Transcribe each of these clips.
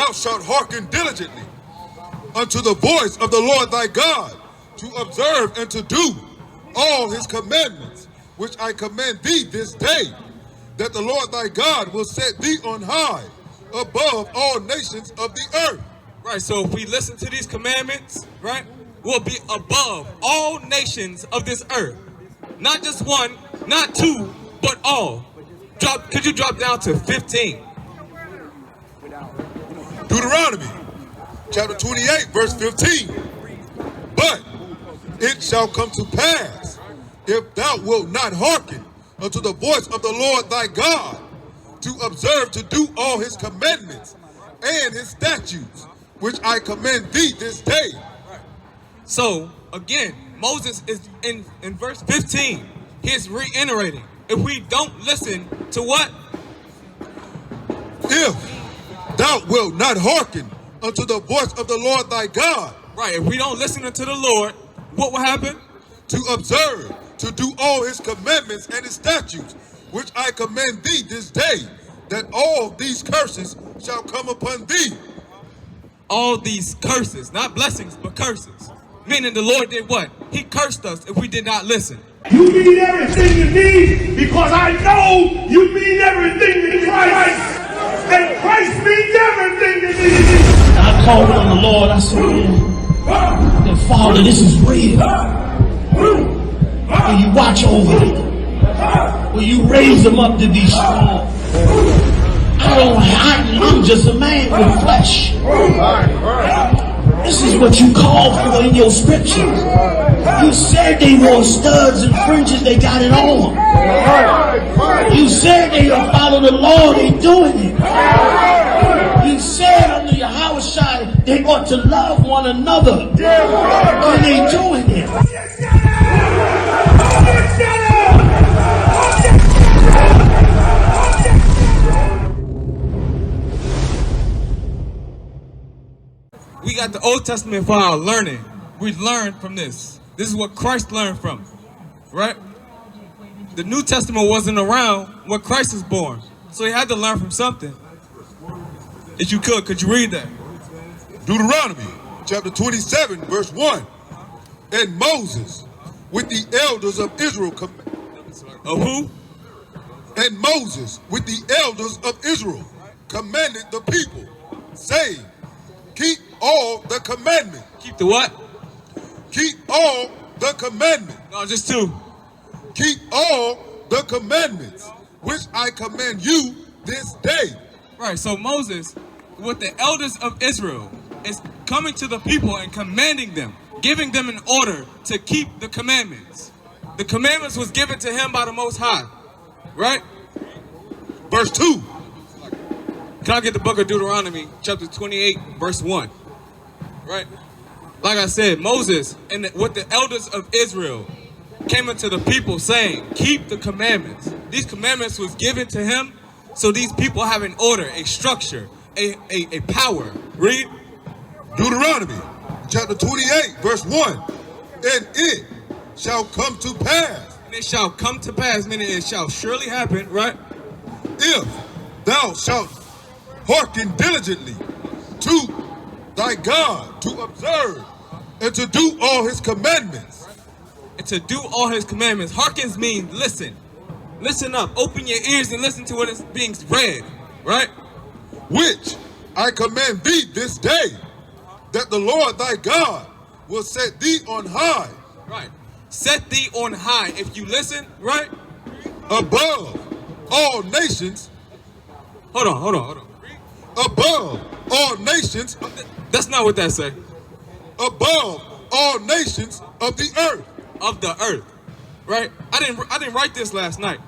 thou shalt hearken diligently unto the voice of the Lord thy God, to observe and to do all his commandments, which I command thee this day, that the Lord thy God will set thee on high above all nations of the earth. Right, so if we listen to these commandments, right, we'll be above all nations of this earth. Not just one, not two, but all. Could you drop down to 15? Deuteronomy chapter 28, verse 15. But it shall come to pass, if thou wilt not hearken unto the voice of the Lord thy God, to observe to do all his commandments and his statutes, which I command thee this day. So, again, Moses is in verse 15. He's reiterating. If we don't listen to what? If thou wilt not hearken unto the voice of the Lord thy God. Right, if we don't listen unto the Lord, what will happen? To observe, to do all his commandments and his statutes, which I command thee this day, that all these curses shall come upon thee. All these curses, not blessings, but curses. Meaning the Lord did what? He cursed us if we did not listen. You mean everything to me because I know you mean everything to Christ. And Christ means everything to me. I called on the Lord. I said, that Father, this is real. Will you watch over them? Will you raise them up to be strong? I'm just a man with flesh. This is what you call for in your scriptures. You said they wore studs and fringes, they got it on. You said they don't follow the law, they doing it. You said under your house shot they ought to love one another, and they doing it. We got the Old Testament for our learning. We learned from this. This is what Christ learned from, right? The New Testament wasn't around when Christ was born, so he had to learn from something. If you could you read that? Deuteronomy chapter 27, verse 1. And Moses with the elders of Israel. Of who? And Moses with the elders of Israel commanded the people, saying, keep all the commandments. Keep the what? Keep all the commandments. No, just two. Keep all the commandments, which I command you this day. Right, so Moses, with the elders of Israel, is coming to the people and commanding them, giving them an order to keep the commandments. The commandments was given to him by the Most High, right? Verse 2. Can I get the book of Deuteronomy, chapter 28, verse 1? Right? Like I said, Moses and with the elders of Israel came into the people saying, keep the commandments. These commandments was given to him, so these people have an order, a structure, a power. Read. Deuteronomy chapter 28, verse 1. And it shall come to pass. And it shall come to pass, meaning it shall surely happen, right? If thou shalt hearken diligently to thy God, to observe and to do all his commandments. And to do all his commandments. Hearkens means listen. Listen up. Open your ears and listen to what is being read, right? Which I command thee this day, that the Lord thy God will set thee on high. Right. Set thee on high. If you listen, right? Above all nations. Hold on. Above all nations. That's not what that say. Above all nations of the earth. Of the earth, right? I didn't write this last night.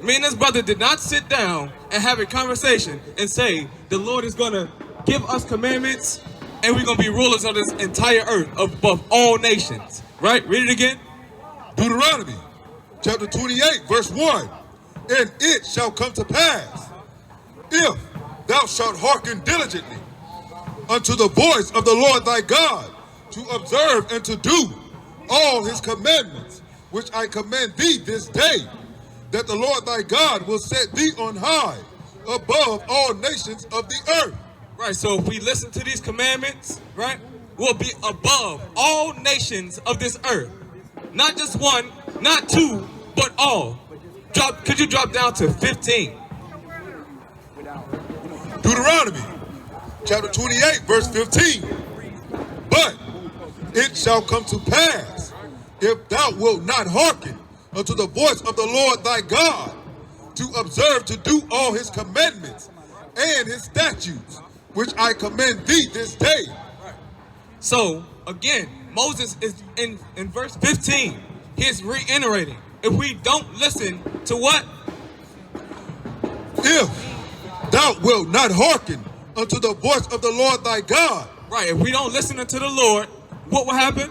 Me and this brother did not sit down and have a conversation and say the Lord is gonna give us commandments and we're gonna be rulers of this entire earth above all nations, right? Read it again. Deuteronomy chapter 28, verse 1. And it shall come to pass, if thou shalt hearken diligently unto the voice of the Lord thy God, to observe and to do all his commandments, which I command thee this day, that the Lord thy God will set thee on high above all nations of the earth. Right, so if we listen to these commandments, right, we'll be above all nations of this earth. Not just one, not two, but all. Could you drop down to 15? Deuteronomy chapter 28, verse 15. But it shall come to pass, if thou wilt not hearken unto the voice of the Lord thy God, to observe to do all his commandments and his statutes, which I command thee this day. So, again, Moses is in verse 15. He's reiterating. If we don't listen to what? If thou wilt not hearken unto the voice of the Lord thy God. Right, if we don't listen unto the Lord, what will happen?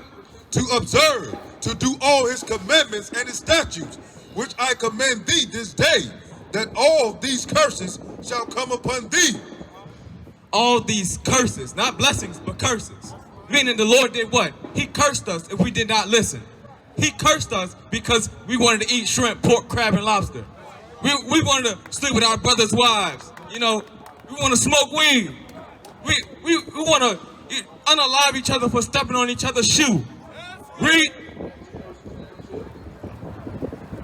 To observe, to do all his commandments and his statutes, which I command thee this day, that all these curses shall come upon thee. All these curses, not blessings, but curses. Meaning the Lord did what? He cursed us if we did not listen. He cursed us because we wanted to eat shrimp, pork, crab, and lobster. We wanted to sleep with our brothers' wives. You know, we want to smoke weed. We want to unalive each other for stepping on each other's shoe. Read.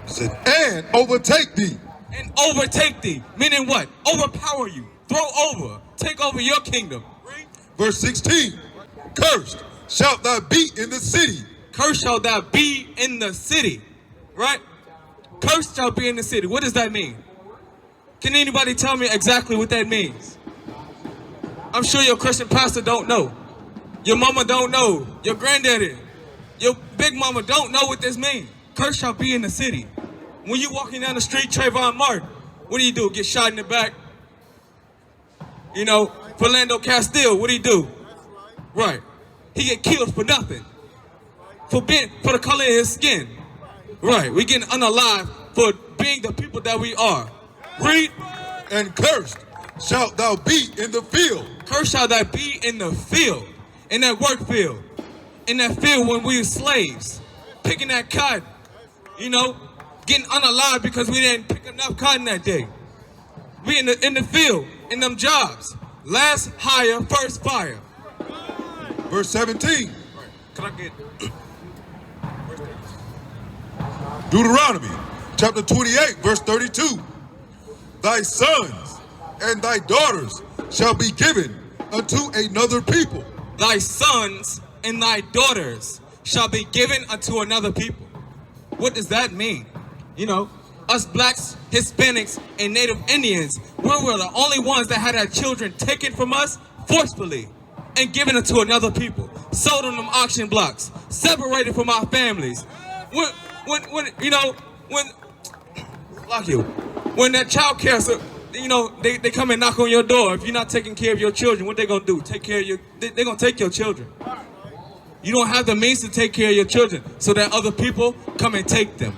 Said, and overtake thee. And overtake thee. Meaning what? Overpower you. Throw over. Take over your kingdom. Read. Verse 16. Cursed shalt thou be in the city. Cursed shall thou be in the city. Right? Cursed shall be in the city. What does that mean? Can anybody tell me exactly what that means? I'm sure your Christian pastor don't know. Your mama don't know. Your granddaddy, your big mama don't know what this means. Cursed shall be in the city. When you walking down the street, Trayvon Martin, what do? Get shot in the back? You know, Philando Castile, what do? Right. He get killed for nothing. For the color of his skin. Right. We getting unalive for being the people that we are. Read. And cursed shalt thou be in the field. Cursed shall thou be in the field. In that work field. In that field when we were slaves. Picking that cotton. You know, getting unalive because we didn't pick enough cotton that day. We in the field, in them jobs. Last hire, first fire. Verse 17. Can I get... Deuteronomy chapter 28, verse 32. Thy sons and thy daughters shall be given unto another people. Thy sons and thy daughters shall be given unto another people. What does that mean? You know, us blacks, Hispanics, and Native Indians, we were the only ones that had our children taken from us forcefully and given it to another people. Sold on them auction blocks, separated from our families. When that child care, so, you know, they come and knock on your door. If you're not taking care of your children, what they gonna do? Take care of your, they're gonna take your children. You don't have the means to take care of your children, so that other people come and take them.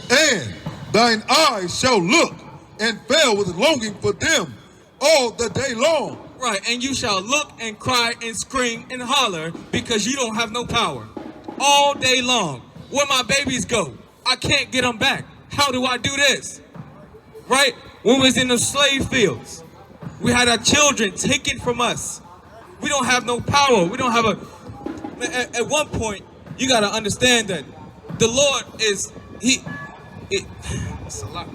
And thine eyes shall look and fail with longing for them all the day long. Right, and you shall look and cry and scream and holler because you don't have no power. All day long. Where my babies go? I can't get them back. How do I do this? Right? When we was in the slave fields, we had our children taken from us. We don't have no power. We don't have a... At one point, you got to understand that the Lord is... It's a lot.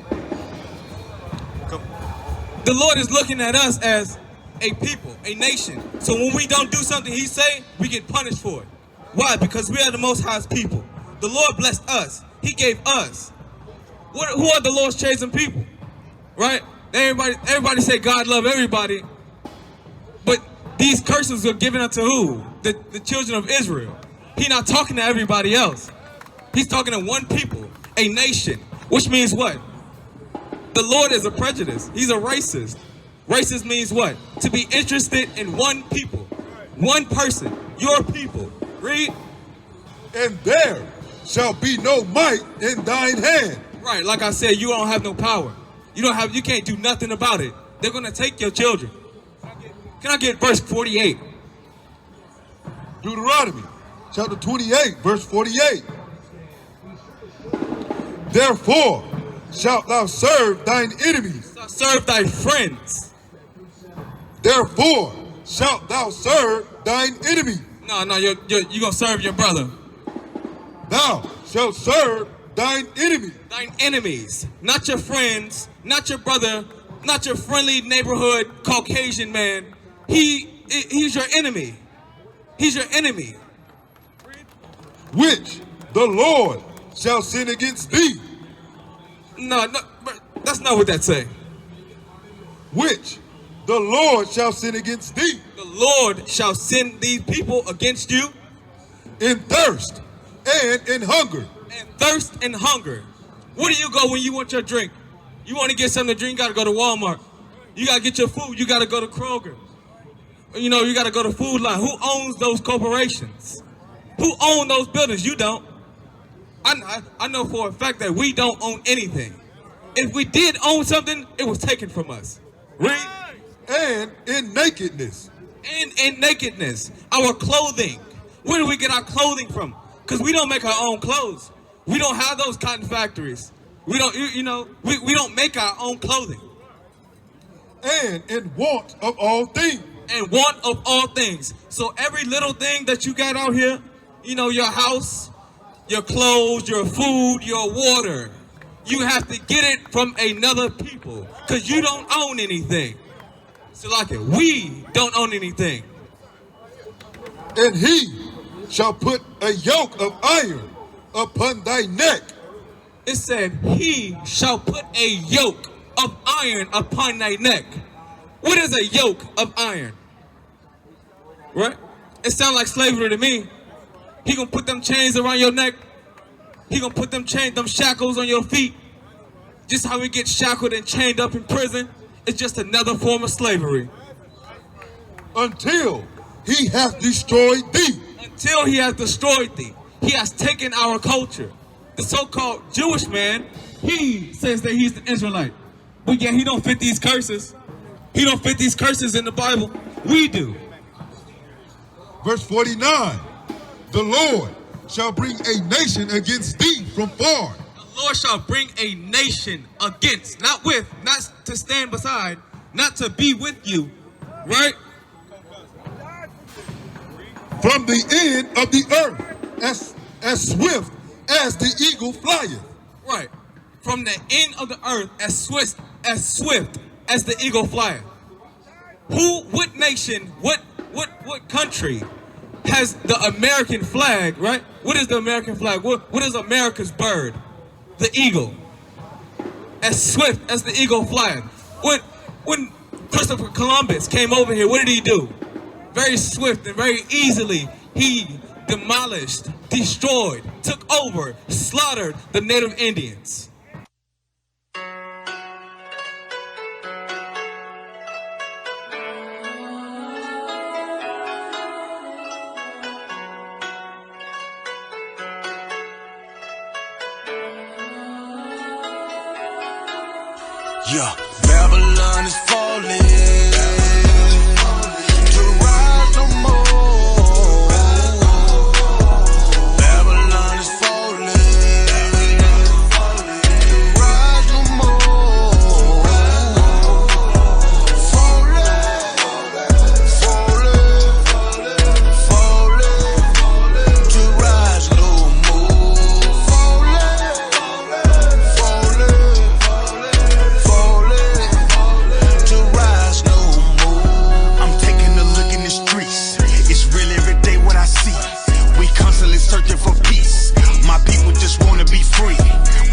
The Lord is looking at us as a people, a nation. So when we don't do something He say, we get punished for it. Why? Because we are the Most High's people. The Lord blessed us. He gave us. Who are the Lord's chosen people? Right? Everybody say God love everybody. But these curses are given unto who? The children of Israel. He's not talking to everybody else. He's talking to one people, a nation. Which means what? The Lord is a prejudice. He's a racist. Racist means what? To be interested in one people. One person. Your people. Read. And there shall be no might in thine hand. Right, like I said, you don't have no power. You can't do nothing about it. They're gonna take your children. Can I get verse 48? Deuteronomy chapter 28, verse 48. Therefore shalt thou serve thine enemies. Serve thy friends. Therefore shalt thou serve thine enemy. No, you're gonna serve your brother. Thou shalt serve thine enemy. Thine enemies, not your friends, not your brother, not your friendly neighborhood Caucasian man. He's your enemy. He's your enemy. Which the Lord shall sin against thee. No, that's not what that say. Which the Lord shall sin against thee. The Lord shall send these people against you. In thirst and in hunger. And thirst and hunger. Where do you go when you want your drink? You want to get something to drink, you got to go to Walmart. You got to get your food, you got to go to Kroger. You know, you got to go to Food Line. Who owns those corporations? Who own those buildings? You don't. I know for a fact that we don't own anything. If we did own something, it was taken from us. Right? And in nakedness. And in nakedness. Our clothing. Where do we get our clothing from? Because we don't make our own clothes. We don't have those cotton factories. We don't, we don't make our own clothing. And in want of all things. And want of all things. So every little thing that you got out here, your house, your clothes, your food, your water, you have to get it from another people because you don't own anything. So we don't own anything. And he shall put a yoke of iron upon thy neck. It said, he shall put a yoke of iron upon thy neck. What is a yoke of iron? Right? It sounds like slavery to me. He gonna put them chains around your neck. He gonna put them shackles on your feet. Just how we get shackled and chained up in prison. It's just another form of slavery. Until he hath destroyed thee. Until he has destroyed thee. He has taken our culture. The so-called Jewish man, he says that he's the Israelite. But yeah, he don't fit these curses. He don't fit these curses in the Bible. We do. Verse 49. The Lord shall bring a nation against thee from far. The Lord shall bring a nation against, not with, not to stand beside, not to be with you, right? From the end of the earth, as swift as the eagle flieth. Right. From the end of the earth, as swift as the eagle flieth. What nation, what country has the American flag, right? What is the American flag? What is America's bird? The eagle. As swift as the eagle flieth. When Christopher Columbus came over here, what did he do? Very swift and very easily, he demolished, destroyed, took over, slaughtered the native Indians. Yeah, Babylon is falling. To rise no more. Babylon is falling. To rise no more. Falling. To rise no more. To rise no more. I'm taking a look in the streets. It's real every day what I see. We constantly searching for peace. My people just wanna be free.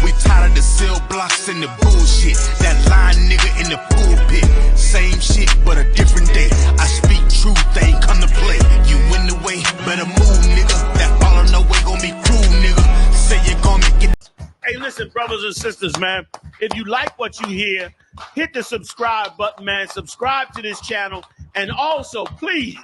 We tired of the cell blocks and the bullshit. That lying nigga in the pulpit. Same shit, but a different day. I speak truth, they ain't come to play. You in the way, better move, nigga. That follow no way gon' be cruel, nigga. Say you're gonna make it. Hey, listen, brothers and sisters, man. If you like what you hear, hit the subscribe button, man. Subscribe to this channel. And also, please,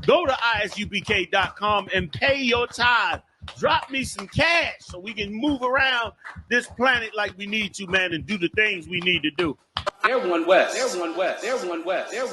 go to ISUPK.com and pay your tithe. Drop me some cash so we can move around this planet like we need to, man, and do the things we need to do. They're one West. They're one West. They're one West. They're